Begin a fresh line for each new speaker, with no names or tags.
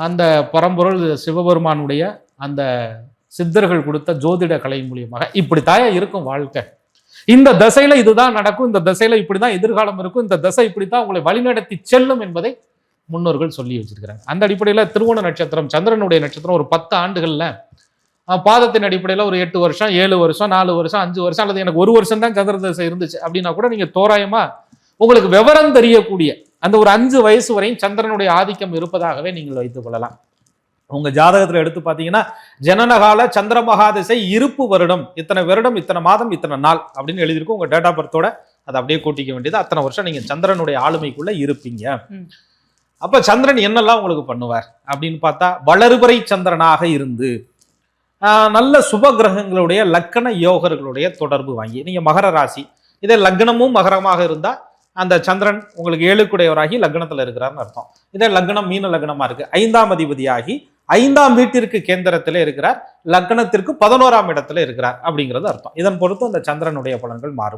அந்த பரம்பொருள் சிவபெருமானுடைய அந்த சித்தர்கள் கொடுத்த ஜோதிட கலை மூலியமாக இப்படித்தாயா இருக்கும் வாழ்க்கை. இந்த தசையில இதுதான் நடக்கும், இந்த தசையில இப்படிதான் எதிர்காலம் இருக்கும், இந்த தசை இப்படித்தான் உங்களை வழிநடத்தி செல்லும் என்பதை முன்னோர்கள் சொல்லி வச்சிருக்கிறாங்க. அந்த அடிப்படையில் திருவோண நட்சத்திரம் சந்திரனுடைய நட்சத்திரம் ஒரு 10 ஆண்டுகள்ல பாதத்தின் அடிப்படையில் ஒரு 8 வருஷம் 7 வருஷம் 4 வருஷம் 5 வருஷம் அல்லது எனக்கு 1 வருஷம் தான் சந்திர தசை இருந்துச்சு அப்படின்னா கூட நீங்க தோராயமா உங்களுக்கு விவரம் தெரியக்கூடிய அந்த ஒரு 5 வயசு வரையும் சந்திரனுடைய ஆதிக்கம் இருப்பதாகவே நீங்கள் வைத்துக் கொள்ளலாம். உங்க ஜாதகத்துல எடுத்து பாத்தீங்கன்னா ஜனனகால சந்திர மகாதிசை இருப்பு வருடம் இத்தனை வருடம் இத்தனை மாதம் இத்தனை நாள் அப்படின்னு எழுதியிருக்கும். உங்க டேட் ஆஃப் பர்த்தோட அதை அப்படியே கூட்டிக்க வேண்டியது. அத்தனை வருஷம் நீங்க சந்திரனுடைய ஆளுமைக்குள்ள இருப்பீங்க. அப்ப சந்திரன் என்னெல்லாம் உங்களுக்கு பண்ணுவார் அப்படின்னு பார்த்தா வளர்பிறை சந்திரனாக இருந்து நல்ல சுப கிரகங்களுடைய லக்கண யோகர்களுடைய தொடர்பு வாங்கி நீங்க மகர ராசி இதே லக்னமும் மகரமாக இருந்தா அந்த சந்திரன் உங்களுக்கு 7க்குடையவராகி லக்னத்துல இருக்கிறார்னு அர்த்தம். இதே லக்னம் மீன லக்னமா இருக்கு 5ஆம் அதிபதியாகி 5ஆம் வீட்டிற்கு கேந்திரத்திலே இருக்கிறார், லக்னத்திற்கு 11ஆம் இடத்துல இருக்கிறார் அப்படிங்கிறது அர்த்தம். இதன் பொறுத்து அந்த சந்திரனுடைய பலன்கள் மாறுபடும்.